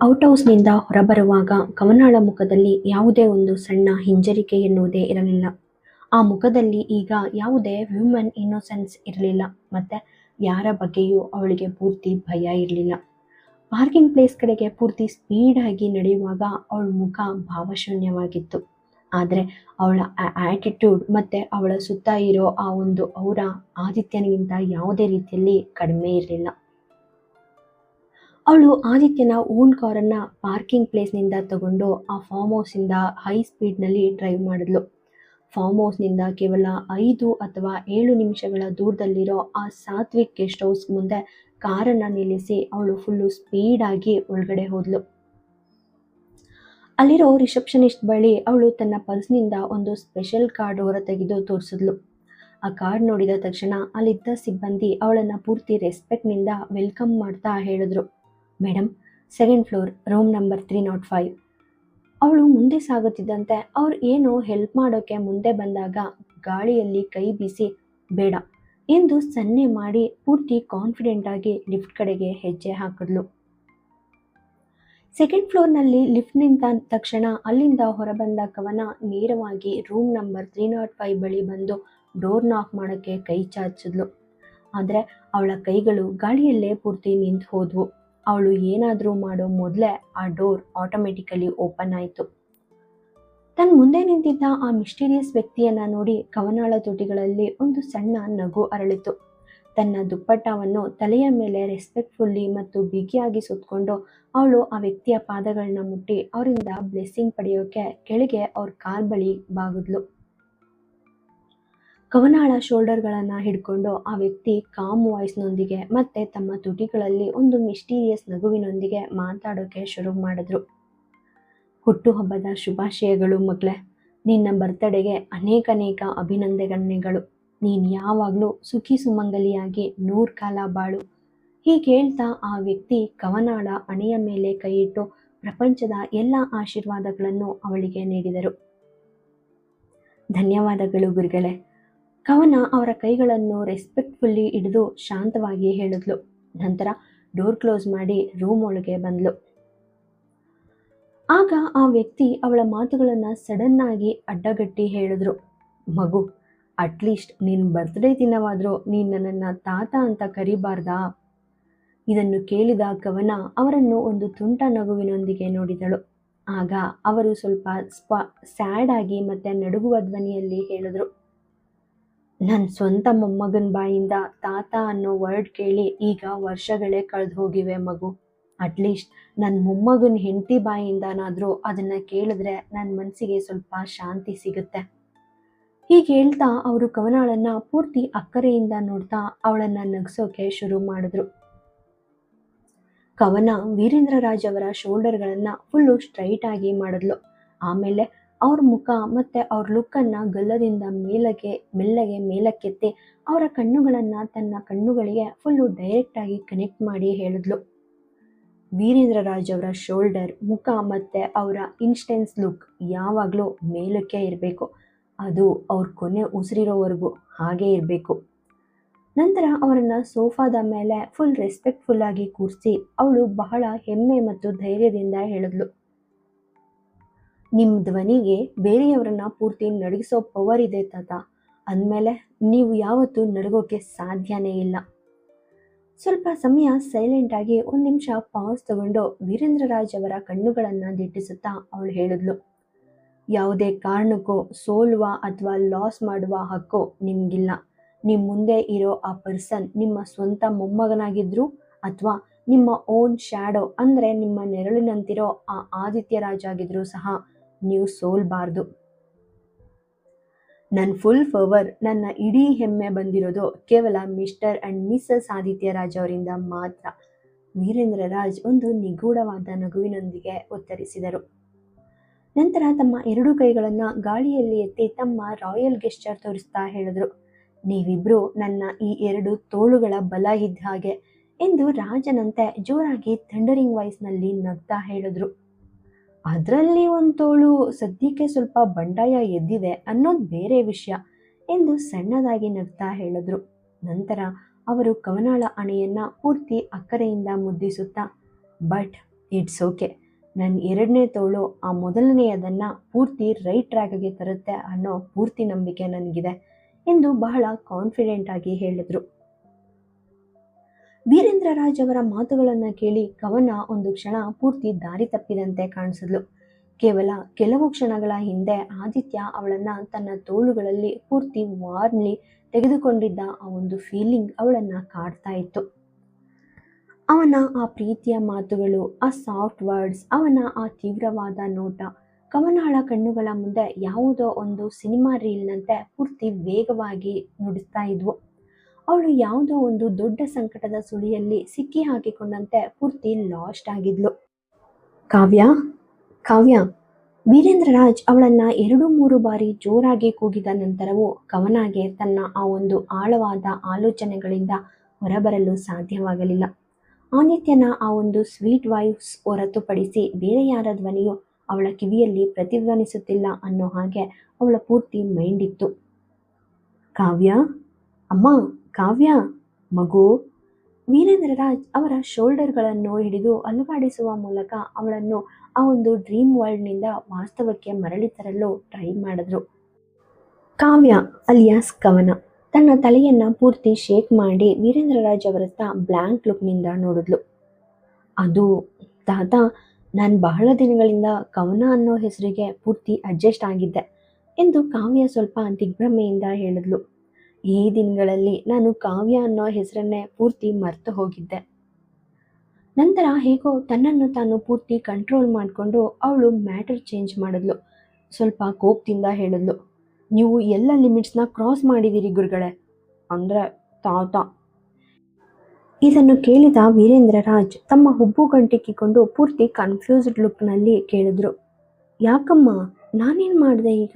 Out ಹೌಸ್ನಿಂದ ಹೊರಬರುವಾಗ ಕವನಾಳ ಮುಖದಲ್ಲಿ ಯಾವುದೇ ಒಂದು ಸಣ್ಣ ಹಿಂಜರಿಕೆ ಎನ್ನುವುದೇ ಇರಲಿಲ್ಲ. ಆ ಮುಖದಲ್ಲಿ ಈಗ ಯಾವುದೇ ಹ್ಯೂಮನ್ ಇನ್ನೋಸೆನ್ಸ್ ಇರಲಿಲ್ಲ. ಮತ್ತೆ ಯಾರ ಬಗ್ಗೆಯೂ ಅವಳಿಗೆ ಪೂರ್ತಿ ಭಯ ಇರಲಿಲ್ಲ. ಪಾರ್ಕಿಂಗ್ ಪ್ಲೇಸ್ ಕಡೆಗೆ ಪೂರ್ತಿ ಸ್ಪೀಡಾಗಿ ನಡೆಯುವಾಗ ಅವಳ ಮುಖ ಭಾವಶೂನ್ಯವಾಗಿತ್ತು. ಆದರೆ ಅವಳ ಆಟಿಟ್ಯೂಡ್ ಮತ್ತೆ ಅವಳ ಸುತ್ತ ಇರೋ ಆ ಒಂದು ಆದಿತ್ಯನಿಗಿಂತ ಯಾವುದೇ ರೀತಿಯಲ್ಲಿ ಕಡಿಮೆ ಇರಲಿಲ್ಲ. ಅವಳು ಆದಿತ್ಯನ ಓನ್ ಕಾರನ್ನು ಪಾರ್ಕಿಂಗ್ ಪ್ಲೇಸ್ನಿಂದ ತಗೊಂಡು ಆ ಫಾರ್ಮ್ ಹೌಸಿಂದ ಹೈ ಸ್ಪೀಡ್ನಲ್ಲಿ ಡ್ರೈವ್ ಮಾಡಿದ್ಲು. ಫಾರ್ಮ್ ಹೌಸ್ನಿಂದ ಕೇವಲ 5 ಅಥವಾ 7 ನಿಮಿಷಗಳ ದೂರದಲ್ಲಿರೋ ಆ ಸಾತ್ವಿಕ್ ಗೆಸ್ಟ್ ಹೌಸ್ ಮುಂದೆ ಕಾರನ್ನು ನಿಲ್ಲಿಸಿ ಅವಳು ಫುಲ್ಲು ಸ್ಪೀಡಾಗಿ ಒಳಗಡೆ ಹೋದ್ಲು. ಅಲ್ಲಿರೋ ರಿಸೆಪ್ಷನಿಸ್ಟ್ ಬಳಿ ಅವಳು ತನ್ನ ಪರ್ಸ್ನಿಂದ ಒಂದು ಸ್ಪೆಷಲ್ ಕಾರ್ಡ್ ಹೊರತೆಗೆದು ತೋರಿಸಿದ್ಲು. ಆ ಕಾರ್ಡ್ ನೋಡಿದ ತಕ್ಷಣ ಅಲ್ಲಿದ್ದ ಸಿಬ್ಬಂದಿ ಅವಳನ್ನು ಪೂರ್ತಿ ರೆಸ್ಪೆಕ್ಟ್ನಿಂದ ವೆಲ್ಕಮ್ ಮಾಡ್ತಾ ಹೇಳಿದ್ರು, madam, 2nd floor, room number 305. ಅವಳು ಮುಂದೆ ಸಾಗುತ್ತಿದ್ದಂತೆ ಅವ್ರು ಏನೋ ಹೆಲ್ಪ್ ಮಾಡೋಕ್ಕೆ ಮುಂದೆ ಬಂದಾಗ ಗಾಳಿಯಲ್ಲಿ ಕೈ ಬೀಸಿ ಬೇಡ ಎಂದು ಸನ್ನೆ ಮಾಡಿ ಪೂರ್ತಿ ಕಾನ್ಫಿಡೆಂಟಾಗಿ ಲಿಫ್ಟ್ ಕಡೆಗೆ ಹೆಜ್ಜೆ ಹಾಕಿದ್ಲು. 2nd ಫ್ಲೋರ್ನಲ್ಲಿ ಲಿಫ್ಟ್ ನಿಂತ ತಕ್ಷಣ ಅಲ್ಲಿಂದ ಹೊರಬಂದ ಕವನ ನೇರವಾಗಿ ರೂಮ್ ನಂಬರ್ 305 ಬಳಿ ಬಂದು ಡೋರ್ ನಾಕ್ ಮಾಡೋಕ್ಕೆ ಕೈ ಚಾಚಿದ್ಲು. ಆದರೆ ಅವಳ ಕೈಗಳು ಗಾಳಿಯಲ್ಲೇ ಪೂರ್ತಿ ನಿಂತು ಹೋದ್ವು. ಅವಳು ಏನಾದರೂ ಮಾಡೋ ಮೊದಲೇ ಆ ಡೋರ್ ಆಟೋಮೆಟಿಕಲಿ ಓಪನ್ ಆಯಿತು. ತನ್ನ ಮುಂದೆ ನಿಂತಿದ್ದ ಆ ಮಿಸ್ಟೀರಿಯಸ್ ವ್ಯಕ್ತಿಯನ್ನು ನೋಡಿ ಕವನಾಳ ತುಟಿಗಳಲ್ಲಿ ಒಂದು ಸಣ್ಣ ನಗು ಅರಳಿತು. ತನ್ನ ದುಪ್ಪಟ್ಟವನ್ನು ತಲೆಯ ಮೇಲೆ ರೆಸ್ಪೆಕ್ಟ್ಫುಲ್ಲಿ ಮತ್ತು ಬಿಗಿಯಾಗಿ ಸುತ್ತಕೊಂಡು ಅವಳು ಆ ವ್ಯಕ್ತಿಯ ಪಾದಗಳನ್ನ ಮುಟ್ಟಿ ಅವರಿಂದ ಬ್ಲೆಸ್ಸಿಂಗ್ ಪಡೆಯೋಕೆ ಕೆಳಗೆ ಅವ್ರ ಕಾಲ್ ಬಳಿ ಬಾಗಿದ್ಲು. ಕವನಾಳ ಶೋಲ್ಡರ್ಗಳನ್ನು ಹಿಡ್ಕೊಂಡು ಆ ವ್ಯಕ್ತಿ ಕಾಮ್ ವಾಯ್ಸ್ನೊಂದಿಗೆ ಮತ್ತೆ ತಮ್ಮ ತುಟಿಗಳಲ್ಲಿ ಒಂದು ಮಿಸ್ಟೀರಿಯಸ್ ನಗುವಿನೊಂದಿಗೆ ಮಾತಾಡೋಕೆ ಶುರು ಮಾಡಿದ್ರು. ಹುಟ್ಟುಹಬ್ಬದ ಶುಭಾಶಯಗಳು ಮಗಳೇ. ನಿನ್ನ ಬರ್ತಡೆಗೆ ಅನೇಕ ಅಭಿನಂದನೆಗಳು. ನೀನು ಯಾವಾಗಲೂ ಸುಖಿ ಸುಮಂಗಲಿಯಾಗಿ 100 ಕಾಲ ಬಾಳು. ಹೀಗೆ ಹೇಳ್ತಾ ಆ ವ್ಯಕ್ತಿ ಕವನಾಳ ಹಣೆಯ ಮೇಲೆ ಕೈಯಿಟ್ಟು ಪ್ರಪಂಚದ ಎಲ್ಲ ಆಶೀರ್ವಾದಗಳನ್ನು ಅವಳಿಗೆ ನೀಡಿದರು. ಧನ್ಯವಾದಗಳು ಗುರುಗಳೇ. ಕವನ ಅವರ ಕೈಗಳನ್ನು ರೆಸ್ಪೆಕ್ಟ್ಫುಲ್ಲಿ ಹಿಡಿದು ಶಾಂತವಾಗಿ ಹೇಳಿದ್ಲು. ನಂತರ ಡೋರ್ ಕ್ಲೋಸ್ ಮಾಡಿ ರೂಮ್ ಒಳಗೆ ಬಂದ್ಲು. ಆಗ ಆ ವ್ಯಕ್ತಿ ಅವಳ ಮಾತುಗಳನ್ನು ಸಡನ್ನಾಗಿ ಅಡ್ಡಗಟ್ಟಿ ಹೇಳಿದ್ರು, ಮಗು, ಅಟ್ಲೀಸ್ಟ್ ನಿನ್ನ ಬರ್ತ್ಡೇ ದಿನವಾದರೂ ನೀನು ನನ್ನನ್ನು ತಾತ ಅಂತ ಕರಿಬಾರ್ದಾ? ಇದನ್ನು ಕೇಳಿದ ಕವನ ಅವರನ್ನು ಒಂದು ತುಂಟ ನಗುವಿನೊಂದಿಗೆ ನೋಡಿದಳು. ಆಗ ಅವರು ಸ್ವಲ್ಪ ಸ್ಯಾಡ್ ಆಗಿ ಮತ್ತೆ ನಡುಗುವ ಧ್ವನಿಯಲ್ಲಿ ಹೇಳಿದ್ರು, ನನ್ನ ಸ್ವಂತ ಮೊಮ್ಮಗನ ಬಾಯಿಂದ ತಾತ ಅನ್ನೋ ವರ್ಡ್ ಕೇಳಿ ಈಗ ವರ್ಷಗಳೇ ಕಳೆದು ಹೋಗಿವೆ ಮಗು. ಅಟ್ಲೀಸ್ಟ್ ನನ್ನ ಮೊಮ್ಮಗನ ಹೆಂಡತಿ ಬಾಯಿಂದನಾದರೂ ಅದನ್ನು ಕೇಳಿದ್ರೆ ನನ್ನ ಮನಸ್ಸಿಗೆ ಸ್ವಲ್ಪ ಶಾಂತಿ ಸಿಗುತ್ತೆ. ಹೀಗೆ ಹೇಳ್ತಾ ಅವರು ಕವನಾಳನ್ನು ಪೂರ್ತಿ ಅಕ್ಕರೆಯಿಂದ ನೋಡ್ತಾ ಅವಳನ್ನು ನಗಿಸೋಕೆ ಶುರು ಮಾಡಿದ್ರು. ಕವನ ವೀರೇಂದ್ರ ರಾಜ್ ಅವರ ಶೋಲ್ಡರ್ಗಳನ್ನು ಫುಲ್ಲು ಸ್ಟ್ರೈಟ್ ಆಗಿ ಮಾಡಿದ್ಲು. ಆಮೇಲೆ ಅವ್ರ ಮುಖ ಮತ್ತು ಅವ್ರ ಲುಕ್ಕನ್ನು ಗಲ್ಲದಿಂದ ಮೆಲ್ಲಗೆ ಮೇಲಕ್ಕೆತ್ತಿ ಅವರ ಕಣ್ಣುಗಳನ್ನು ತನ್ನ ಕಣ್ಣುಗಳಿಗೆ ಫುಲ್ಲು ಡೈರೆಕ್ಟಾಗಿ ಕನೆಕ್ಟ್ ಮಾಡಿ ಹೇಳಿದ್ಲು, ವೀರೇಂದ್ರ ರಾಜ್ ಅವರ ಶೋಲ್ಡರ್, ಮುಖ ಮತ್ತು ಅವರ ಇನ್ಸ್ಟೆನ್ಸ್ ಲುಕ್ ಯಾವಾಗಲೂ ಮೇಲಕ್ಕೆ ಇರಬೇಕು. ಅದು ಅವ್ರ ಕೊನೆ ಉಸಿರಿರೋವರೆಗೂ ಹಾಗೇ ಇರಬೇಕು. ನಂತರ ಅವರನ್ನು ಸೋಫಾದ ಮೇಲೆ ಫುಲ್ ರೆಸ್ಪೆಕ್ಟ್ಫುಲ್ಲಾಗಿ ಕೂರಿಸಿ ಅವಳು ಬಹಳ ಹೆಮ್ಮೆ ಮತ್ತು ಧೈರ್ಯದಿಂದ ಹೇಳಿದ್ಲು, ನಿಮ್ಮ ಧ್ವನಿಗೆ ಬೇರೆಯವರನ್ನ ಪೂರ್ತಿ ನಡಗಿಸೋ ಪವರ್ ಇದೆ ತಾತ. ಅಂದಮೇಲೆ ನೀವು ಯಾವತ್ತೂ ನಡಗೋಕ್ಕೆ ಸಾಧ್ಯನೇ ಇಲ್ಲ. ಸ್ವಲ್ಪ ಸಮಯ ಸೈಲೆಂಟಾಗಿ 1 ನಿಮಿಷ ಪಾಸ್ ತಗೊಂಡು ವೀರೇಂದ್ರ ರಾಜ್ ಅವರ ಕಣ್ಣುಗಳನ್ನು ದಿಟ್ಟಿಸುತ್ತಾ ಅವಳು ಹೇಳಿದ್ಲು, ಯಾವುದೇ ಕಾರಣಕ್ಕೂ ಸೋಲುವ ಅಥವಾ ಲಾಸ್ ಮಾಡುವ ಹಕ್ಕು ನಿಮಗಿಲ್ಲ. ನಿಮ್ಮ ಮುಂದೆ ಇರೋ ಆ ಪರ್ಸನ್ ನಿಮ್ಮ ಸ್ವಂತ ಮೊಮ್ಮಗನಾಗಿದ್ರು ಅಥವಾ ನಿಮ್ಮ ಓನ್ ಶ್ಯಾಡೋ ಅಂದರೆ ನಿಮ್ಮ ನೆರಳಿನಂತಿರೋ ಆ ಆದಿತ್ಯ ರಾಜ್ ಆಗಿದ್ರೂ ಸಹ ನೀವು ಸೋಲ್ಬಾರ್ದು. ನನ್ನ ಫುಲ್ ಪವರ್, ನನ್ನ ಇಡೀ ಹೆಮ್ಮೆ ಬಂದಿರೋದು ಕೇವಲ Mr and Mrs Aditya Raj ಅವರಿಂದ ಮಾತ್ರ. ವೀರೇಂದ್ರ ರಾಜ್ ಒಂದು ನಿಗೂಢವಾದ ನಗುವಿನೊಂದಿಗೆ ಉತ್ತರಿಸಿದರು. ನಂತರ ತಮ್ಮ 2 ಕೈಗಳನ್ನು ಗಾಳಿಯಲ್ಲಿ ಎತ್ತಿ ತಮ್ಮ ರಾಯಲ್ ಗೆಸ್ಚರ್ ತೋರಿಸ್ತಾ ಹೇಳಿದ್ರು, ನೀವಿಬ್ರು ನನ್ನ ಈ 2 ತೋಳುಗಳ ಬಲ ಇದ್ದ ಹಾಗೆ ಎಂದು ರಾಜನಂತೆ ಜೋರಾಗಿ ಥಂಡರಿಂಗ್ ವಾಯ್ಸ್ನಲ್ಲಿ ನಗ್ತಾ ಹೇಳಿದ್ರು. ಅದರಲ್ಲಿ ಒಂದು ತೋಳು ಸದ್ಯಕ್ಕೆ ಸ್ವಲ್ಪ ಬಂಡಾಯ ಎದ್ದಿದೆ ಅನ್ನೋದು ಬೇರೆ ವಿಷಯ ಎಂದು ಸಣ್ಣದಾಗಿ ನಗ್ತಾ ಹೇಳಿದ್ರು. ನಂತರ ಅವರು ಕವನಾಳ ಹಣೆಯನ್ನು ಪೂರ್ತಿ ಅಕ್ಕರೆಯಿಂದ ಮುದ್ದಿಸುತ್ತಾ, ಬಟ್ ಇಟ್ಸ್ ಓಕೆ, ನನ್ನ ಎರಡನೇ ತೋಳು ಆ ಮೊದಲನೆಯದನ್ನು ಪೂರ್ತಿ ರೈಟ್ ಟ್ರ್ಯಾಕ್ಗೆ ತರುತ್ತೆ ಅನ್ನೋ ಪೂರ್ತಿ ನಂಬಿಕೆ ನನಗಿದೆ ಎಂದು ಬಹಳ ಕಾನ್ಫಿಡೆಂಟ್ ಆಗಿ ಹೇಳಿದ್ರು. ವೀರೇಂದ್ರ ರಾಜ್ ಅವರ ಮಾತುಗಳನ್ನು ಕೇಳಿ ಕವನ ಒಂದು ಕ್ಷಣ ಪೂರ್ತಿ ದಾರಿ ತಪ್ಪಿದಂತೆ ಕಾಣಿಸಿದ್ಲು. ಕೇವಲ ಕೆಲವು ಕ್ಷಣಗಳ ಹಿಂದೆ ಆದಿತ್ಯ ಅವಳನ್ನ ತನ್ನ ತೋಳುಗಳಲ್ಲಿ ಪೂರ್ತಿ ವಾರ್ಮ್ಲಿ ತೆಗೆದುಕೊಂಡಿದ್ದ ಆ ಒಂದು ಫೀಲಿಂಗ್ ಅವಳನ್ನ ಕಾಡ್ತಾ ಇತ್ತು. ಅವನ ಆ ಪ್ರೀತಿಯ ಮಾತುಗಳು, ಆ ಸಾಫ್ಟ್ ವರ್ಡ್ಸ್, ಅವನ ಆ ತೀವ್ರವಾದ ನೋಟ ಕವನಾಳ ಕಣ್ಣುಗಳ ಮುಂದೆ ಯಾವುದೋ ಒಂದು ಸಿನಿಮಾ ರೀಲ್ನಂತೆ ಪೂರ್ತಿ ವೇಗವಾಗಿ ನುಡಿಸ್ತಾ ಇದ್ವು. ಅವಳು ಯಾವುದೋ ಒಂದು ದೊಡ್ಡ ಸಂಕಟದ ಸುಳಿಯಲ್ಲಿ ಸಿಕ್ಕಿ ಹಾಕಿಕೊಂಡಂತೆ ಪೂರ್ತಿ ಲಾಸ್ಟ್ ಆಗಿದ್ಲು. ಕಾವ್ಯ, ಕಾವ್ಯ. ವೀರೇಂದ್ರ ರಾಜ್ ಅವಳನ್ನ 2-3 ಬಾರಿ ಜೋರಾಗಿ ಕೂಗಿದ ನಂತರವೂ ಕವನಾಗೆ ತನ್ನ ಆ ಒಂದು ಆಳವಾದ ಆಲೋಚನೆಗಳಿಂದ ಹೊರಬರಲು ಸಾಧ್ಯವಾಗಲಿಲ್ಲ. ಆದಿತ್ಯನ ಆ ಒಂದು ಸ್ವೀಟ್ ವಾಯ್ಸ್ ಹೊರತುಪಡಿಸಿ ಬೇರೆ ಯಾರ ಧ್ವನಿಯೂ ಅವಳ ಕಿವಿಯಲ್ಲಿ ಪ್ರತಿಧ್ವನಿಸುತ್ತಿಲ್ಲ ಅನ್ನೋ ಹಾಗೆ ಅವಳ ಪೂರ್ತಿ ಮೈಂಡ್ ಇತ್ತು. ಕಾವ್ಯ, ಅಮ್ಮ, ಕಾವ್ಯ, ಮಗು. ವೀರೇಂದ್ರ ರಾಜ್ ಅವರ ಶೋಲ್ಡರ್ಗಳನ್ನು ಹಿಡಿದು ಅಲುಗಾಡಿಸುವ ಮೂಲಕ ಅವಳನ್ನು ಆ ಒಂದು ಡ್ರೀಮ್ ವರ್ಲ್ಡ್ನಿಂದ ವಾಸ್ತವಕ್ಕೆ ಮರಳಿ ತರಲು ಟ್ರೈ ಮಾಡಿದ್ರು. ಕಾವ್ಯ ಅಲಿಯಾಸ್ ಕವನ ತನ್ನ ತಲೆಯನ್ನ ಪೂರ್ತಿ ಶೇಕ್ ಮಾಡಿ ವೀರೇಂದ್ರ ರಾಜ್ ಅವರತ್ತ ಬ್ಲ್ಯಾಂಕ್ ಲುಕ್ನಿಂದ ನೋಡಿದ್ಲು. ಅದು ತಾತ, ನಾನು ಬಹಳ ದಿನಗಳಿಂದ ಕವನ ಅನ್ನೋ ಹೆಸರಿಗೆ ಪೂರ್ತಿ ಅಡ್ಜಸ್ಟ್ ಆಗಿದ್ದೆ ಎಂದು ಕಾವ್ಯ ಸ್ವಲ್ಪ ದಿಗ್ಭ್ರಮೆಯಿಂದ ಹೇಳಿದ್ಲು. ಈ ದಿನಗಳಲ್ಲಿ ನಾನು ಕಾವ್ಯ ಅನ್ನೋ ಹೆಸರನ್ನೇ ಪೂರ್ತಿ ಮರೆತು ಹೋಗಿದ್ದೆ. ನಂತರ ಹೇಗೋ ತನ್ನನ್ನು ತಾನು ಪೂರ್ತಿ ಕಂಟ್ರೋಲ್ ಮಾಡಿಕೊಂಡು ಅವಳು ಮ್ಯಾಟರ್ ಚೇಂಜ್ ಮಾಡಿದ್ಲು. ಸ್ವಲ್ಪ ಕೋಪದಿಂದ ಹೇಳಿದ್ಲು, ನೀವು ಎಲ್ಲ ಲಿಮಿಟ್ಸ್ನ ಕ್ರಾಸ್ ಮಾಡಿದ್ದೀರಿ ಗುರುಗಳೇ, ಅಂದರೆ ತಾತ. ಇದನ್ನು ಕೇಳಿದ ವೀರೇಂದ್ರ ರಾಜ್ ತಮ್ಮ ಹುಬ್ಬು ಗಂಟಿಕ್ಕಿಕೊಂಡು ಪೂರ್ತಿ ಕನ್ಫ್ಯೂಸ್ಡ್ ಲುಕ್ನಲ್ಲಿ ಕೇಳಿದ್ರು, ಯಾಕಮ್ಮ, ನಾನೇನು ಮಾಡಿದೆ ಈಗ?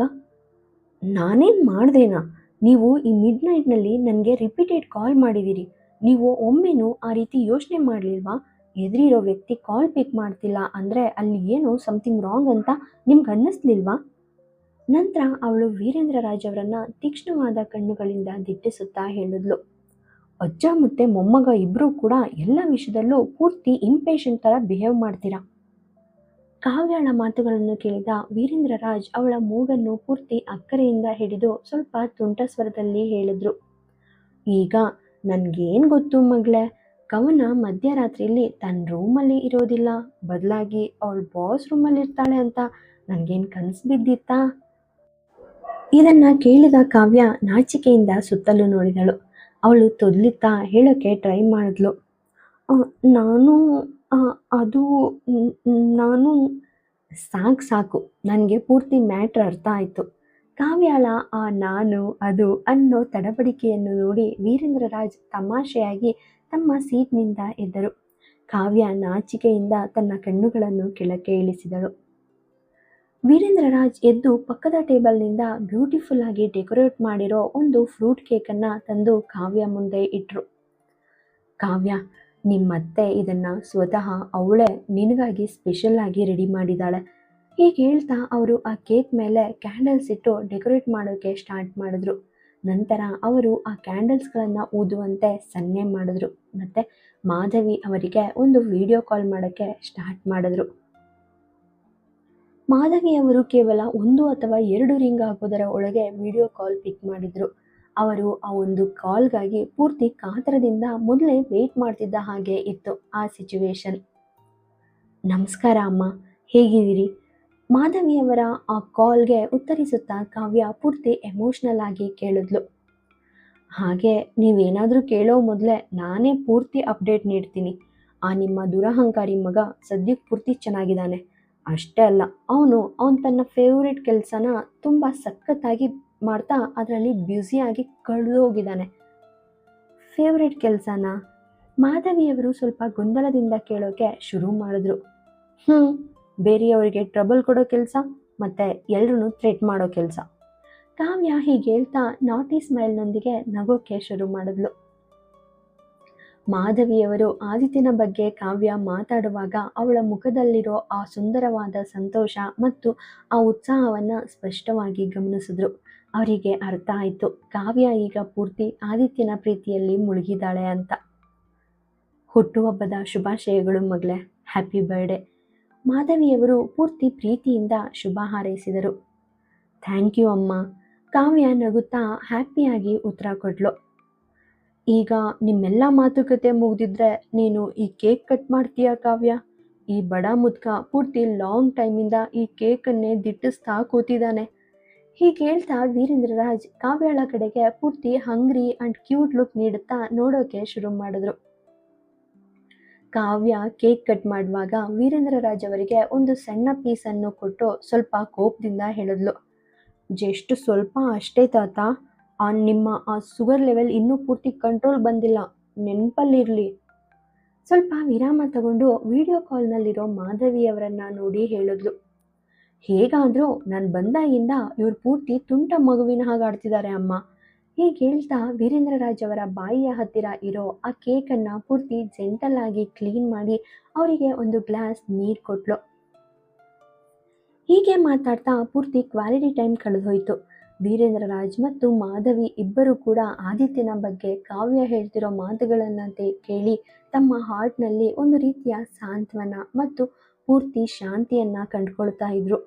ನಾನೇನು ಮಾಡ್ದೇನಾ? ನೀವು ಈ ಮಿಡ್ ನೈಟ್ನಲ್ಲಿ ನನಗೆ ರಿಪೀಟೆಡ್ ಕಾಲ್ ಮಾಡಿದ್ದೀರಿ. ನೀವು ಒಮ್ಮೆನೂ ಆ ರೀತಿ ಯೋಚನೆ ಮಾಡಲಿಲ್ವಾ? ಎದುರಿರೋ ವ್ಯಕ್ತಿ ಕಾಲ್ ಪಿಕ್ ಮಾಡ್ತಿಲ್ಲ ಅಂದರೆ ಅಲ್ಲಿ ಏನೋ ಸಮಥಿಂಗ್ ರಾಂಗ್ ಅಂತ ನಿಮ್ಗೆ ಅನ್ನಿಸ್ಲಿಲ್ವಾ? ನಂತರ ಅವಳು ವೀರೇಂದ್ರ ರಾಜ್ ಅವರನ್ನು ತೀಕ್ಷ್ಣವಾದ ಕಣ್ಣುಗಳಿಂದ ದಿಟ್ಟಿಸುತ್ತಾ ಹೇಳಿದ್ಲು, ಅಜ್ಜ ಮತ್ತು ಮೊಮ್ಮಗ ಇಬ್ಬರೂ ಕೂಡ ಎಲ್ಲ ವಿಷಯದಲ್ಲೂ ಪೂರ್ತಿ ಇಂಪೇಷಂಟ್ ಥರ ಬಿಹೇವ್ ಮಾಡ್ತೀರಾ. ಕಾವ್ಯಳ ಮಾತುಗಳನ್ನು ಕೇಳಿದ ವೀರೇಂದ್ರ ರಾಜ್ ಅವಳ ಮೂಗನ್ನು ಪೂರ್ತಿ ಅಕ್ಕರೆಯಿಂದ ಹಿಡಿದು ಸ್ವಲ್ಪ ತುಂಟ ಸ್ವರದಲ್ಲಿ ಹೇಳಿದ್ರು, ಈಗ ನನಗೇನು ಗೊತ್ತು ಮಗಳೇ, ಕವನ ಮಧ್ಯರಾತ್ರಿಯಲ್ಲಿ ತನ್ನ ರೂಮಲ್ಲಿ ಇರೋದಿಲ್ಲ, ಬದಲಾಗಿ ಅವಳು ಬಾಸ್ ರೂಮಲ್ಲಿ ಇರ್ತಾಳೆ ಅಂತ ನನಗೇನು ಕನಸು ಬಿದ್ದಿತ್ತಾ? ಇದನ್ನು ಕೇಳಿದ ಕಾವ್ಯ ನಾಚಿಕೆಯಿಂದ ಸುತ್ತಲೂ ನೋಡಿದಳು. ಅವಳು ತೊದಲಿತ್ತಾ ಹೇಳೋಕ್ಕೆ ಟ್ರೈ ಮಾಡಿದ್ಲು, ನಾನು ಅದು ನಾನು ಸಾಕು, ನನಗೆ ಪೂರ್ತಿ ಮ್ಯಾಟ್ರ್ ಅರ್ಥ ಆಯಿತು. ಕಾವ್ಯಾಳ ಆ ನಾನು ಅದು ಅನ್ನೋ ತಡಬಡಿಕೆಯನ್ನು ನೋಡಿ ವೀರೇಂದ್ರ ರಾಜ್ ತಮಾಷೆಯಾಗಿ ತಮ್ಮ ಸೀಟ್ನಿಂದ ಎದ್ದರು. ಕಾವ್ಯ ನಾಚಿಕೆಯಿಂದ ತನ್ನ ಕಣ್ಣುಗಳನ್ನು ಕೆಳಕ್ಕೆ ಇಳಿಸಿದಳು. ವೀರೇಂದ್ರ ರಾಜ್ ಎದ್ದು ಪಕ್ಕದ ಟೇಬಲ್ನಿಂದ ಬ್ಯೂಟಿಫುಲ್ ಆಗಿ ಡೆಕೋರೇಟ್ ಮಾಡಿರೋ ಒಂದು ಫ್ರೂಟ್ ಕೇಕನ್ನು ತಂದು ಕಾವ್ಯ ಮುಂದೆ ಇಟ್ಟರು. ಕಾವ್ಯ, ನಿಮ್ಮತ್ತೆ ಇದನ್ನು ಸ್ವತಃ ಅವಳೇ ನಿನಗಾಗಿ ಸ್ಪೆಷಲ್ ಆಗಿ ರೆಡಿ ಮಾಡಿದ್ದಾಳೆ. ಹೀಗೆ ಹೇಳ್ತಾ ಅವರು ಆ ಕೇಕ್ ಮೇಲೆ ಕ್ಯಾಂಡಲ್ಸ್ ಇಟ್ಟು ಡೆಕೋರೇಟ್ ಮಾಡೋಕ್ಕೆ ಸ್ಟಾರ್ಟ್ ಮಾಡಿದ್ರು. ನಂತರ ಅವರು ಆ ಕ್ಯಾಂಡಲ್ಸ್ಗಳನ್ನು ಊದುವಂತೆ ಸನ್ನೆ ಮಾಡಿದ್ರು ಮತ್ತು ಮಾಧವಿ ಅವರಿಗೆ ಒಂದು ವಿಡಿಯೋ ಕಾಲ್ ಮಾಡೋಕ್ಕೆ ಸ್ಟಾರ್ಟ್ ಮಾಡಿದ್ರು. ಮಾಧವಿ ಅವರು ಕೇವಲ 1 ಅಥವಾ 2 ರಿಂಗ್ ಆಗೋದರ ಒಳಗೆ ವಿಡಿಯೋ ಕಾಲ್ ಪಿಕ್ ಮಾಡಿದ್ರು. ಅವರು ಆ ಒಂದು ಕಾಲ್ಗಾಗಿ ಪೂರ್ತಿ ಕಾತರದಿಂದ ಮೊದಲೇ ವೆಯ್ಟ್ ಮಾಡ್ತಿದ್ದ ಹಾಗೆ ಇತ್ತು ಆ ಸಿಚುವೇಶನ್. ನಮಸ್ಕಾರ ಅಮ್ಮ, ಹೇಗಿದ್ದೀರಿ? ಮಾಧವಿಯವರ ಆ ಕಾಲ್ಗೆ ಉತ್ತರಿಸುತ್ತಾ ಕಾವ್ಯ ಪೂರ್ತಿ ಎಮೋಷ್ನಲ್ ಆಗಿ ಕೇಳಿದ್ಲು. ಹಾಗೆ ನೀವೇನಾದರೂ ಕೇಳೋ ಮೊದಲೇ ನಾನೇ ಪೂರ್ತಿ ಅಪ್ಡೇಟ್ ನೀಡ್ತೀನಿ. ಆ ನಿಮ್ಮ ದುರಹಂಕಾರಿ ಮಗ ಸದ್ಯಕ್ಕೆ ಪೂರ್ತಿ ಚೆನ್ನಾಗಿದ್ದಾನೆ. ಅಷ್ಟೇ ಅಲ್ಲ, ಅವನು ತನ್ನ ಫೇವ್ರೆಟ್ ಕೆಲಸನ ತುಂಬ ಸಖತ್ತಾಗಿ ಮಾಡ್ತಾ ಅದರಲ್ಲಿ ಬ್ಯುಸಿಯಾಗಿ ಕಳೆದೋಗಿದ್ದಾನೆ. ಫೇವ್ರೆಟ್ ಕೆಲಸನ? ಮಾಧವಿಯವರು ಸ್ವಲ್ಪ ಗೊಂದಲದಿಂದ ಕೇಳೋಕೆ ಶುರು ಮಾಡಿದ್ರು. ಬೇರೆಯವರಿಗೆ ಟ್ರಬಲ್ ಕೊಡೋ ಕೆಲಸ ಮತ್ತು ಎಲ್ಲರೂ ಥ್ರೆಟ್ ಮಾಡೋ ಕೆಲಸ. ಕಾವ್ಯ ಹೀಗೆ ಹೇಳ್ತಾ ನಾಟಿ ಸ್ಮೈಲ್ನೊಂದಿಗೆ ನಗೋಕ್ಕೆ ಶುರು ಮಾಡಿದ್ಲು. ಮಾಧವಿಯವರು ಆದಿತ್ಯನ ಬಗ್ಗೆ ಕಾವ್ಯ ಮಾತಾಡುವಾಗ ಅವಳ ಮುಖದಲ್ಲಿರೋ ಆ ಸುಂದರವಾದ ಸಂತೋಷ ಮತ್ತು ಆ ಉತ್ಸಾಹವನ್ನು ಸ್ಪಷ್ಟವಾಗಿ ಗಮನಿಸಿದ್ರು. ಅವರಿಗೆ ಅರ್ಥ ಆಯಿತು, ಕಾವ್ಯ ಈಗ ಪೂರ್ತಿ ಆದಿತ್ಯನ ಪ್ರೀತಿಯಲ್ಲಿ ಮುಳುಗಿದ್ದಾಳೆ ಅಂತ. ಹುಟ್ಟುಹಬ್ಬದ ಶುಭಾಶಯಗಳು ಮಗಳೇ. Happy birthday. ಮಾಧವಿಯವರು ಪೂರ್ತಿ ಪ್ರೀತಿಯಿಂದ ಶುಭ ಹಾರೈಸಿದರು. ಥ್ಯಾಂಕ್ ಯು ಅಮ್ಮ. ಕಾವ್ಯ ನಗುತ್ತಾ ಹ್ಯಾಪಿಯಾಗಿ ಉತ್ತರ ಕೊಟ್ಲು. ಈಗ ನಿಮ್ಮೆಲ್ಲ ಮಾತುಕತೆ ಮುಗಿದಿದ್ರೆ ನೀನು ಈ ಕೇಕ್ ಕಟ್ ಮಾಡ್ತೀಯಾ ಕಾವ್ಯ? ಈ ಬಡ ಮುದ್ಕ ಪೂರ್ತಿ ಲಾಂಗ್ ಟೈಮಿಂದ ಈ ಕೇಕನ್ನೇ ದಿಟ್ಟಿಸ್ತಾ ಕೂತಿದ್ದಾನೆ. ಹೀಗೆ ಹೇಳ್ತಾ ವೀರೇಂದ್ರರಾಜ್ ಕಾವ್ಯಳ ಕಡೆಗೆ ಪೂರ್ತಿ ಹಂಗ್ರಿ ಅಂಡ್ ಕ್ಯೂಟ್ ಲುಕ್ ನೀಡುತ್ತಾ ನೋಡೋಕೆ ಶುರು ಮಾಡಿದ್ರು. ಕಾವ್ಯ ಕೇಕ್ ಕಟ್ ಮಾಡುವಾಗ ವೀರೇಂದ್ರರಾಜ್ ಅವರಿಗೆ ಒಂದು ಸಣ್ಣ ಪೀಸನ್ನು ಕೊಟ್ಟು ಸ್ವಲ್ಪ ಕೋಪದಿಂದ ಹೇಳಿದ್ಲು. ಜಸ್ಟ್ ಸ್ವಲ್ಪ ಅಷ್ಟೇ ತಾತ, ನಿಮ್ಮ ಆ ಶುಗರ್ ಲೆವೆಲ್ ಇನ್ನೂ ಪೂರ್ತಿ ಕಂಟ್ರೋಲ್ ಬಂದಿಲ್ಲ, ನೆನಪಲ್ಲಿರಲಿ. ಸ್ವಲ್ಪ ವಿರಾಮ ತಗೊಂಡು ವಿಡಿಯೋ ಕಾಲ್ನಲ್ಲಿರೋ ಮಾಧವಿಯವರನ್ನ ನೋಡಿ ಹೇಳಿದ್ಲು. ಹೇಗಾದರೂ ನಾನು ಬಂದಾಗಿಂದ ಇವ್ರು ಪೂರ್ತಿ ತುಂಟ ಮಗುವಿನ ಹಾಗೆ ಆಡ್ತಿದ್ದಾರೆ ಅಮ್ಮ. ಹೀಗೆ ಹೇಳ್ತಾ ವೀರೇಂದ್ರರಾಜ್ ಅವರ ಬಾಯಿಯ ಹತ್ತಿರ ಇರೋ ಆ ಕೇಕನ್ನು ಪೂರ್ತಿ ಜೆಂಟಲ್ ಆಗಿ ಕ್ಲೀನ್ ಮಾಡಿ ಅವರಿಗೆ ಒಂದು ಗ್ಲಾಸ್ ನೀರು ಕೊಟ್ಲು. ಹೀಗೆ ಮಾತಾಡ್ತಾ ಪೂರ್ತಿ ಕ್ವಾಲಿಟಿ ಟೈಮ್ ಕಳೆದೋಯ್ತು. ವೀರೇಂದ್ರರಾಜ್ ಮತ್ತು ಮಾಧವಿ ಇಬ್ಬರು ಕೂಡ ಆದಿತ್ಯನ ಬಗ್ಗೆ ಕಾವ್ಯ ಹೇಳ್ತಿರೋ ಮಾತುಗಳನ್ನಂತೆ ಕೇಳಿ ತಮ್ಮ ಹಾರ್ಟ್ನಲ್ಲಿ ಒಂದು ರೀತಿಯ ಸಾಂತ್ವನ ಮತ್ತು ಪೂರ್ತಿ ಶಾಂತಿಯನ್ನು ಕಂಡುಕೊಳ್ತಾ ಇದ್ರು.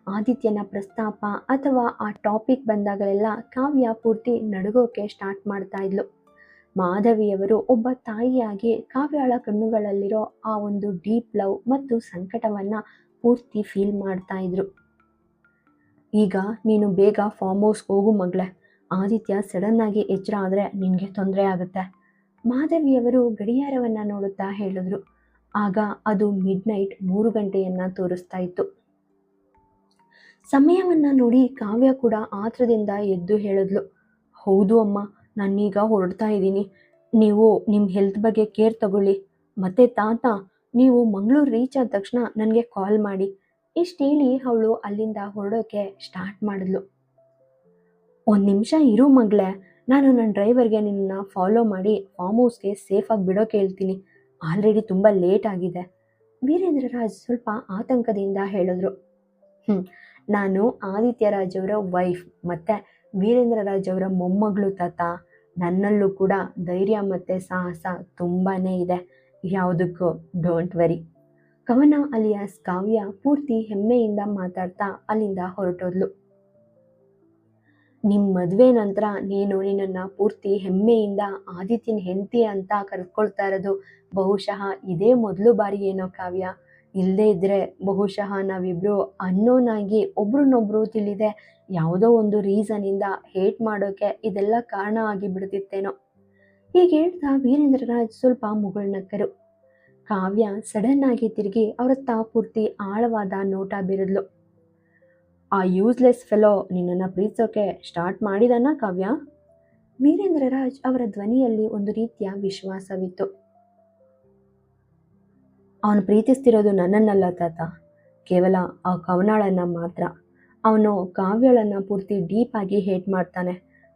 ಆದಿತ್ಯನ ಪ್ರಸ್ತಾಪ ಅಥವಾ ಆ ಟಾಪಿಕ್ ಬಂದಾಗಲೆಲ್ಲ ಕಾವ್ಯ ಪೂರ್ತಿ ನಡುಗೋಕೆ ಸ್ಟಾರ್ಟ್ ಮಾಡ್ತಾ ಇದ್ಲು. ಮಾಧವಿಯವರು ಒಬ್ಬ ತಾಯಿಯಾಗಿ ಕಾವ್ಯಳ ಕಣ್ಣುಗಳಲ್ಲಿರೋ ಆ ಒಂದು ಡೀಪ್ ಲವ್ ಮತ್ತು ಸಂಕಟವನ್ನು ಪೂರ್ತಿ ಫೀಲ್ ಮಾಡ್ತಾ ಇದ್ರು. ಈಗ ನೀನು ಬೇಗ ಫಾರ್ಮ್ ಹೌಸ್ಗೆ ಹೋಗು ಮಗಳೇ. ಆದಿತ್ಯ ಸಡನ್ನಾಗಿ ಎಚ್ಚರ ಆದರೆ ನಿನಗೆ ತೊಂದರೆ ಆಗುತ್ತೆ. ಮಾಧವಿಯವರು ಗಡಿಯಾರವನ್ನು ನೋಡುತ್ತಾ ಹೇಳಿದ್ರು. ಆಗ ಅದು ಮಿಡ್ನೈಟ್ 3 ಗಂಟೆಯನ್ನು ತೋರಿಸ್ತಾ ಇತ್ತು. ಸಮಯವನ್ನು ನೋಡಿ ಕಾವ್ಯ ಕೂಡ ಆತ್ರದಿಂದ ಎದ್ದು ಹೇಳಿದ್ಲು. ಹೌದು ಅಮ್ಮ, ನಾನೀಗ ಹೊರಡ್ತಾ ಇದ್ದೀನಿ. ನೀವು ನಿಮ್ಮ ಹೆಲ್ತ್ ಬಗ್ಗೆ ಕೇರ್ ತಗೊಳ್ಳಿ. ಮತ್ತೆ ತಾತ, ನೀವು ಮಂಗಳೂರು ರೀಚ್ ಆದ ತಕ್ಷಣ ನನಗೆ ಕಾಲ್ ಮಾಡಿ. ಇಷ್ಟು ಹೇಳಿ ಅವಳು ಅಲ್ಲಿಂದ ಹೊರಡೋಕೆ ಸ್ಟಾರ್ಟ್ ಮಾಡಿದ್ಲು. ಒಂದು ನಿಮಿಷ ಇರು ಮಗಳೇ, ನಾನು ನನ್ನ ಡ್ರೈವರ್ಗೆ ನಿನ್ನ ಫಾಲೋ ಮಾಡಿ ಫಾರ್ಮ್ ಹೌಸ್ಗೆ ಸೇಫಾಗಿ ಬಿಡೋಕೆ ಹೇಳ್ತೀನಿ. ಆಲ್ರೆಡಿ ತುಂಬ ಲೇಟ್ ಆಗಿದೆ. ವೀರೇಂದ್ರರಾಜ್ ಸ್ವಲ್ಪ ಆತಂಕದಿಂದ ಹೇಳಿದ್ರು. ನಾನು ಆದಿತ್ಯರಾಜ್ ಅವರ ವೈಫ್ ಮತ್ತು ವೀರೇಂದ್ರರಾಜ್ ಅವರ ಮೊಮ್ಮಗಳು ತಾತ. ನನ್ನಲ್ಲೂ ಕೂಡ ಧೈರ್ಯ ಮತ್ತು ಸಾಹಸ ತುಂಬಾ ಇದೆ. ಯಾವುದಕ್ಕೂ ಡೋಂಟ್ ವರಿ. ಕವನ ಅಲಿಯಾಸ್ ಕಾವ್ಯ ಪೂರ್ತಿ ಹೆಮ್ಮೆಯಿಂದ ಮಾತಾಡ್ತಾ ಅಲ್ಲಿಂದ ಹೊರಟೋದ್ಲು. ನಿಮ್ಮ ಮದುವೆ ನಂತರ ನೀನು ನಿನ್ನನ್ನು ಪೂರ್ತಿ ಹೆಮ್ಮೆಯಿಂದ ಆದಿತ್ಯನ ಹೆಂಡತಿ ಅಂತ ಕರೆದುಕೊಳ್ತಾ ಇರೋದು ಬಹುಶಃ ಇದೇ ಮೊದಲು ಬಾರಿ ಏನೋ ಕಾವ್ಯ. ಇಲ್ಲದೇ ಇದ್ದರೆ ಬಹುಶಃ ನಾವಿಬ್ಬರು ಅನ್ನೋನ್ ಆಗಿ ಒಬ್ರನ್ನೊಬ್ರು ತಿಳಿದೆ ಯಾವುದೋ ಒಂದು ರೀಸನಿಂದ ಹೇಟ್ ಮಾಡೋಕೆ ಇದೆಲ್ಲ ಕಾರಣ ಆಗಿ ಬಿಡ್ತಿತ್ತೇನೋ. ಹೀಗೆ ಹೇಳ್ತಾ ವೀರೇಂದ್ರರಾಜ್ ಸ್ವಲ್ಪ ಮುಗುಳ್ನಕ್ಕರು. ಕಾವ್ಯ ಸಡನ್ ಆಗಿ ತಿರುಗಿ ಅವರತ್ತ ಪೂರ್ತಿ ಆಳವಾದ ನೋಟ ಬೀರಿದ್ಲು. ಆ ಯೂಸ್ಲೆಸ್ ಫೆಲೋ ನಿನ್ನನ್ನು ಪ್ರೀತಿಸೋಕೆ ಸ್ಟಾರ್ಟ್ ಮಾಡಿದಾನ ಕಾವ್ಯ? ವೀರೇಂದ್ರರಾಜ್ ಅವರ ಧ್ವನಿಯಲ್ಲಿ ಒಂದು ರೀತಿಯ ವಿಶ್ವಾಸವಿತ್ತು. ಅವನು ಪ್ರೀತಿಸ್ತಿರೋದು ನನ್ನನ್ನಲ್ಲ ತಾತ, ಕೇವಲ ಆ ಕವನಾಳನ್ನು ಮಾತ್ರ. ಅವನು ಕಾವ್ಯಳನ್ನು ಪೂರ್ತಿ ಡೀಪಾಗಿ ಹೇಟ್ ಮಾಡ್ತಾನೆ.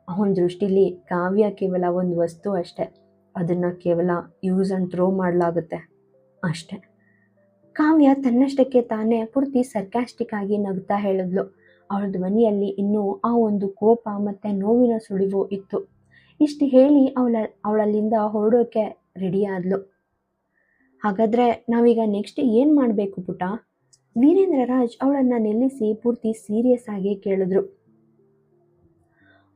ಅವನ ದೃಷ್ಟಿಲಿ ಕಾವ್ಯ ಕೇವಲ ಒಂದು ವಸ್ತು ಅಷ್ಟೆ. ಅದನ್ನು ಕೇವಲ ಯೂಸ್ ಆ್ಯಂಡ್ ಥ್ರೋ ಮಾಡಲಾಗುತ್ತೆ ಅಷ್ಟೆ. ಕಾವ್ಯ ತನ್ನಷ್ಟಕ್ಕೆ ತಾನೇ ಪೂರ್ತಿ ಸರ್ಕ್ಯಾಸ್ಟಿಕ್ ಆಗಿ ನಗ್ತಾ ಹೇಳಿದ್ಲು. ಅವಳ ಧ್ವನಿಯಲ್ಲಿ ಇನ್ನೂ ಆ ಒಂದು ಕೋಪ ಮತ್ತು ನೋವಿನ ಸುಳಿವು ಇತ್ತು. ಇಷ್ಟು ಹೇಳಿ ಅವಳಲ್ಲಿಂದ ಹೊರಡೋಕೆ ರೆಡಿ ಆದ್ಲು. ಹಾಗಾದರೆ ನಾವೀಗ ನೆಕ್ಸ್ಟ್ ಏನು ಮಾಡಬೇಕು ಪುಟ? ವೀರೇಂದ್ರರಾಜ್ ಅವಳನ್ನು ನಿಲ್ಲಿಸಿ ಪೂರ್ತಿ ಸೀರಿಯಸ್ ಆಗಿ ಕೇಳಿದ್ರು.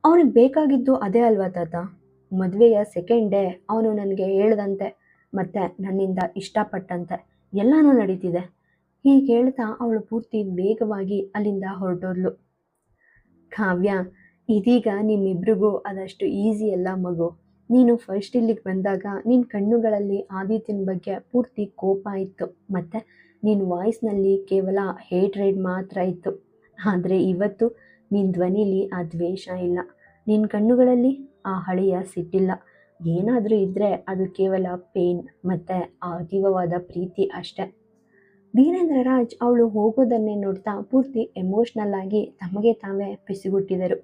ಅವನಿಗೆ ಬೇಕಾಗಿದ್ದು ಅದೇ ಅಲ್ವಾ ತಾತ? ಮದುವೆಯ ಸೆಕೆಂಡ್ ಡೇ ಅವನು ನನಗೆ ಹೇಳ್ದಂತೆ ಮತ್ತು ನನ್ನಿಂದ ಇಷ್ಟಪಟ್ಟಂತೆ ಎಲ್ಲನೂ ನಡೀತಿದೆ. ಹೀಗೆ ಹೇಳ್ತಾ ಅವಳು ಪೂರ್ತಿ ವೇಗವಾಗಿ ಅಲ್ಲಿಂದ ಹೊರಟೋದ್ಲು. ಕಾವ್ಯ, ಇದೀಗ ನಿಮ್ಮಿಬ್ರಿಗೂ ಅದಷ್ಟು ಈಸಿ ಅಲ್ಲ ಮಗು. ನೀನು ಫಸ್ಟ್ ಇಲ್ಲಿಗೆ ಬಂದಾಗ ನಿನ್ನ ಕಣ್ಣುಗಳಲ್ಲಿ ಆದಿತ್ಯನ ಬಗ್ಗೆ ಪೂರ್ತಿ ಕೋಪ ಇತ್ತು ಮತ್ತು ನಿನ್ನ ವಾಯ್ಸ್ನಲ್ಲಿ ಕೇವಲ ಹೇಟ್ರೇಡ್ ಮಾತ್ರ ಇತ್ತು. ಆದರೆ ಇವತ್ತು ನಿನ್ನ ಧ್ವನಿಲಿ ಆ ದ್ವೇಷ ಇಲ್ಲ, ನಿನ್ನ ಕಣ್ಣುಗಳಲ್ಲಿ ಆ ಹಳೆಯ ಸಿಟ್ಟಿಲ್ಲ. ಏನಾದರೂ ಇದ್ದರೆ ಅದು ಕೇವಲ ಪೇನ್ ಮತ್ತು ಆ ಅತೀವವಾದ ಪ್ರೀತಿ ಅಷ್ಟೆ. ವೀರೇಂದ್ರರಾಜ್ ಅವಳು ಹೋಗೋದನ್ನೇ ನೋಡ್ತಾ ಪೂರ್ತಿ ಎಮೋಷ್ನಲ್ ಆಗಿ ತಮಗೆ ತಾವೇ ಪಿಸಿಗುಟ್ಟಿದರು.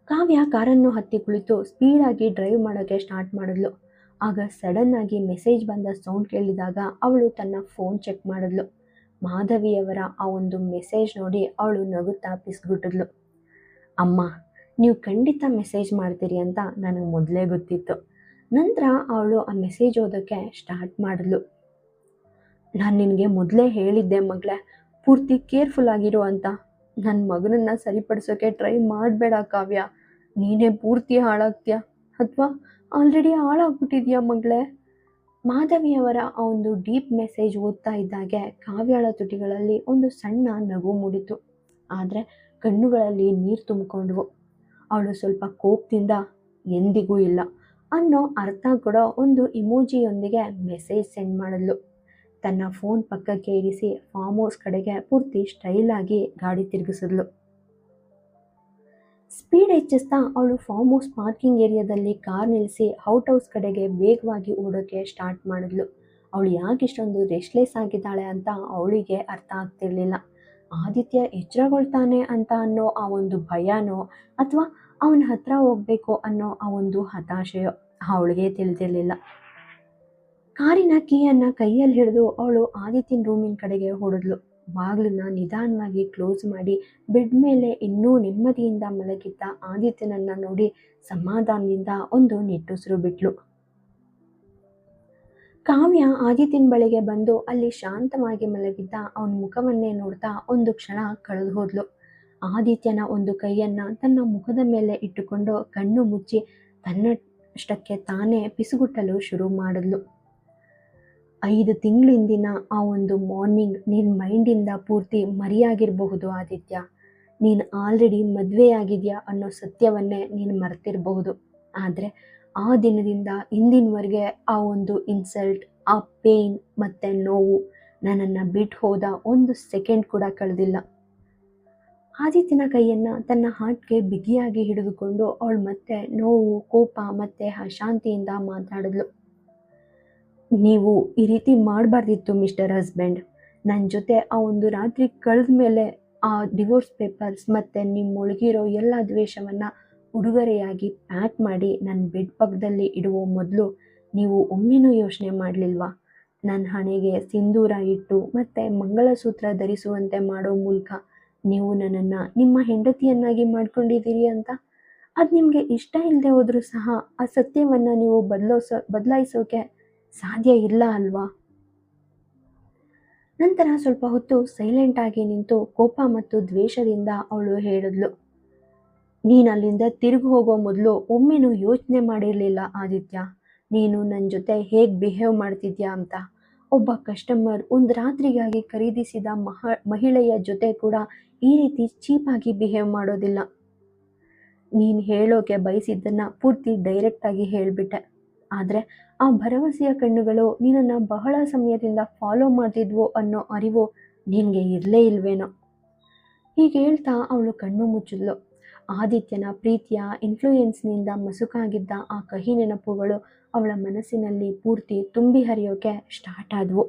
ಕಾವ್ಯ ಕಾರನ್ನು ಹತ್ತಿ ಕುಳಿತು ಸ್ಪೀಡಾಗಿ ಡ್ರೈವ್ ಮಾಡೋಕ್ಕೆ ಸ್ಟಾರ್ಟ್ ಮಾಡಿದ್ಲು. ಆಗ ಸಡನ್ ಆಗಿ ಮೆಸೇಜ್ ಬಂದ ಸೌಂಡ್ ಕೇಳಿದಾಗ ಅವಳು ತನ್ನ ಫೋನ್ ಚೆಕ್ ಮಾಡಿದ್ಲು. ಮಾಧವಿಯವರ ಆ ಒಂದು ಮೆಸೇಜ್ ನೋಡಿ ಅವಳು ನಗುತ್ತಾ ಪಿಸ್ಗುಟ್ಟಿದ್ಲು. ಅಮ್ಮ, ನೀವು ಖಂಡಿತ ಮೆಸೇಜ್ ಮಾಡ್ತೀರಿ ಅಂತ ನನಗೆ ಮೊದಲೇ ಗೊತ್ತಿತ್ತು. ನಂತರ ಅವಳು ಆ ಮೆಸೇಜ್ ಓದೋಕ್ಕೆ ಸ್ಟಾರ್ಟ್ ಮಾಡಿದ್ಲು. ನಾನು ನಿನಗೆ ಮೊದಲೇ ಹೇಳಿದ್ದೆ ಮಗಳೇ, ಪೂರ್ತಿ ಕೇರ್ಫುಲ್ ಆಗಿರು ಅಂತ. ನನ್ನ ಮಗನನ್ನು ಸರಿಪಡಿಸೋಕೆ ಟ್ರೈ ಮಾಡಬೇಡ ಕಾವ್ಯ. ನೀನೇ ಪೂರ್ತಿ ಹಾಳಾಗ್ತೀಯ, ಅಥವಾ ಆಲ್ರೆಡಿ ಹಾಳಾಗ್ಬಿಟ್ಟಿದ್ಯಾ ಮಗಳೇ. ಮಾಧವಿಯವರ ಆ ಒಂದು ಡೀಪ್ ಮೆಸೇಜ್ ಓದ್ತಾ ಇದ್ದಾಗೆ ಕಾವ್ಯಳ ತುಟಿಗಳಲ್ಲಿ ಒಂದು ಸಣ್ಣ ನಗು ಮೂಡಿತು. ಆದರೆ ಕಣ್ಣುಗಳಲ್ಲಿ ನೀರು ತುಂಬಿಕೊಂಡ್ವು. ಅವಳು ಸ್ವಲ್ಪ ಕೋಪದಿಂದ ಎಂದಿಗೂ ಇಲ್ಲ ಅನ್ನೋ ಅರ್ಥ ಕೊಡೋ ಒಂದು ಇಮೋಜಿಯೊಂದಿಗೆ ಮೆಸೇಜ್ ಸೆಂಡ್ ಮಾಡಿದ್ಲು. ತನ್ನ ಫೋನ್ ಪಕ್ಕಕ್ಕೆ ಇರಿಸಿ ಫಾರ್ಮ್ ಹೌಸ್ ಕಡೆಗೆ ಪೂರ್ತಿ ಸ್ಟೈಲಾಗಿ ಗಾಡಿ ತಿರುಗಿಸಿದ್ಲು. ಸ್ಪೀಡ್ ಹೆಚ್ಚಿಸ್ತಾ ಅವಳು ಫಾರ್ಮ್ ಹೌಸ್ ಪಾರ್ಕಿಂಗ್ ಏರಿಯಾದಲ್ಲಿ ಕಾರ್ ನಿಲ್ಲಿಸಿ ಔಟ್ ಹೌಸ್ ಕಡೆಗೆ ವೇಗವಾಗಿ ಓಡೋಕ್ಕೆ ಸ್ಟಾರ್ಟ್ ಮಾಡಿದ್ಲು. ಅವಳು ಯಾಕೆ ಇಷ್ಟೊಂದು ರೆಸ್ಟ್ಲೆಸ್ ಆಗಿದ್ದಾಳೆ ಅಂತ ಅವಳಿಗೆ ಅರ್ಥ ಆಗ್ತಿರ್ಲಿಲ್ಲ. ಆದಿತ್ಯ ಎಚ್ಚರಗೊಳ್ತಾನೆ ಅಂತ ಅನ್ನೋ ಆ ಒಂದು ಭಯನೋ ಅಥವಾ ಅವನ ಹತ್ರ ಹೋಗ್ಬೇಕು ಅನ್ನೋ ಆ ಒಂದು ಹತಾಶೆಯೋ ಅವಳಿಗೆ ತಿಳಿದಿರಲಿಲ್ಲ. ಕಾರಿನ ಕೀಯನ್ನು ಕೈಯಲ್ಲಿ ಹಿಡಿದು ಅವಳು ಆದಿತ್ಯನ ರೂಮಿನ ಕಡೆಗೆ ಹೊಡೆದ್ಲು. ಬಾಗಿಲನ್ನ ನಿಧಾನವಾಗಿ ಕ್ಲೋಸ್ ಮಾಡಿ ಬೆಡ್ ಮೇಲೆ ಇನ್ನೂ ನೆಮ್ಮದಿಯಿಂದ ಮಲಗಿದ್ದ ಆದಿತ್ಯನನ್ನ ನೋಡಿ ಸಮಾಧಾನದಿಂದ ಒಂದು ನಿಟ್ಟುಸಿರು ಬಿಟ್ಲು. ಕಾವ್ಯ ಆದಿತ್ಯನ ಬಳಿಗೆ ಬಂದು ಅಲ್ಲಿ ಶಾಂತವಾಗಿ ಮಲಗಿದ್ದ ಅವನ ಮುಖವನ್ನೇ ನೋಡ್ತಾ ಒಂದು ಕ್ಷಣ ಕಳೆದು ಹೋದ್ಲು. ಆದಿತ್ಯನ ಒಂದು ಕೈಯನ್ನ ತನ್ನ ಮುಖದ ಮೇಲೆ ಇಟ್ಟುಕೊಂಡು ಕಣ್ಣು ಮುಚ್ಚಿ ತನ್ನಷ್ಟಕ್ಕೆ ತಾನೇ ಪಿಸುಗುಟ್ಟಲು ಶುರು ಮಾಡಿದ್ಲು. 5 ತಿಂಗಳಿಂದಿನ ಆ ಒಂದು ಮಾರ್ನಿಂಗ್ ನಿನ್ನ ಮೈಂಡಿಂದ ಪೂರ್ತಿ ಮರೆಯಾಗಿರಬಹುದು ಆದಿತ್ಯ. ನೀನು ಆಲ್ರೆಡಿ ಮದುವೆಯಾಗಿದೆಯಾ ಅನ್ನೋ ಸತ್ಯವನ್ನೇ ನೀನು ಮರೆತಿರಬಹುದು. ಆದರೆ ಆ ದಿನದಿಂದ ಇಂದಿನವರೆಗೆ ಆ ಒಂದು ಇನ್ಸಲ್ಟ್, ಆ ಪೇಯ್ನ್ ಮತ್ತು ನೋವು ನನ್ನನ್ನು ಬಿಟ್ಟು ಹೋದ ಒಂದು ಸೆಕೆಂಡ್ ಕೂಡ ಕಳೆದಿಲ್ಲ. ಆದಿತ್ಯನ ಕೈಯನ್ನು ತನ್ನ ಹಾರ್ಟ್ಗೆ ಬಿಗಿಯಾಗಿ ಹಿಡಿದುಕೊಂಡು ಅವಳು ಮತ್ತೆ ನೋವು, ಕೋಪ ಮತ್ತು ಅಶಾಂತಿಯಿಂದ ಮಾತಾಡಿದ್ಲು. ನೀವು ಈ ರೀತಿ ಮಾಡಬಾರ್ದಿತ್ತು ಮಿಸ್ಟರ್ ಹಸ್ಬೆಂಡ್. ನನ್ನ ಜೊತೆ ಆ ಒಂದು ರಾತ್ರಿ ಕಳೆದ ಮೇಲೆ ಆ ಡಿವೋರ್ಸ್ ಪೇಪರ್ಸ್ ಮತ್ತು ನಿಮ್ಮೊಳಗಿರೋ ಎಲ್ಲ ದ್ವೇಷವನ್ನು ಉಡುಗೊರೆಯಾಗಿ ಪ್ಯಾಕ್ ಮಾಡಿ ನನ್ನ ಬೆಡ್ ಪಕ್ಕದಲ್ಲಿ ಇಡುವ ಮೊದಲು ನೀವು ಒಮ್ಮೆನೂ ಯೋಚನೆ ಮಾಡಲಿಲ್ವಾ? ನನ್ನ ಹಣೆಗೆ ಸಿಂಧೂರ ಇಟ್ಟು ಮತ್ತು ಮಂಗಳಸೂತ್ರ ಧರಿಸುವಂತೆ ಮಾಡೋ ಮೂಲಕ ನೀವು ನನ್ನನ್ನು ನಿಮ್ಮ ಹೆಂಡತಿಯನ್ನಾಗಿ ಮಾಡ್ಕೊಂಡಿದ್ದೀರಿ ಅಂತ. ಅದು ನಿಮಗೆ ಇಷ್ಟ ಇಲ್ಲದೆ ಹೋದರೂ ಸಹ ಆ ಸತ್ಯವನ್ನು ನೀವು ಬದಲಾಯಿಸೋಕೆ ಸಾಧ್ಯ ಇಲ್ಲ ಅಲ್ವಾ? ನಂತರ ಸ್ವಲ್ಪ ಹೊತ್ತು ಸೈಲೆಂಟಾಗಿ ನಿಂತು ಕೋಪ ಮತ್ತು ದ್ವೇಷದಿಂದ ಅವಳು ಹೇಳಿದ್ಲು, ನೀನು ಅಲ್ಲಿಂದ ತಿರುಗಿ ಹೋಗೋ ಮೊದಲು ಒಮ್ಮೆನೂ ಯೋಚನೆ ಮಾಡಿರಲಿಲ್ಲ ಆದಿತ್ಯ, ನೀನು ನನ್ನ ಜೊತೆ ಹೇಗೆ ಬಿಹೇವ್ ಮಾಡ್ತಿದ್ಯಾ ಅಂತ. ಒಬ್ಬ ಕಸ್ಟಮರ್ ಒಂದು ರಾತ್ರಿಗಾಗಿ ಖರೀದಿಸಿದ ಮಹಿಳೆಯ ಜೊತೆ ಕೂಡ ಈ ರೀತಿ ಚೀಪಾಗಿ ಬಿಹೇವ್ ಮಾಡೋದಿಲ್ಲ. ನೀನು ಹೇಳೋಕೆ ಬಯಸಿದ್ದನ್ನು ಪೂರ್ತಿ ಡೈರೆಕ್ಟಾಗಿ ಹೇಳಿಬಿಟ್ಟೆ. ಆದರೆ ಆ ಭರವಸೆಯ ಕಣ್ಣುಗಳು ನಿನ್ನನ್ನು ಬಹಳ ಸಮಯದಿಂದ ಫಾಲೋ ಮಾಡ್ತಿದ್ವು ಅನ್ನೋ ಅರಿವು ನಿನಗೆ ಇರಲೇ ಇಲ್ವೇನೋ. ಹೀಗೆ ಹೇಳ್ತಾ ಅವಳು ಕಣ್ಣು ಮುಚ್ಚಿದ್ಲು. ಆದಿತ್ಯನ ಪ್ರೀತಿಯ ಇನ್ಫ್ಲೂಯೆನ್ಸ್ನಿಂದ ಮಸುಕಾಗಿದ್ದ ಆ ಕಹಿ ನೆನಪುಗಳು ಅವಳ ಮನಸ್ಸಿನಲ್ಲಿ ಪೂರ್ತಿ ತುಂಬಿ ಹರಿಯೋಕೆ ಸ್ಟಾರ್ಟ್ ಆದವು.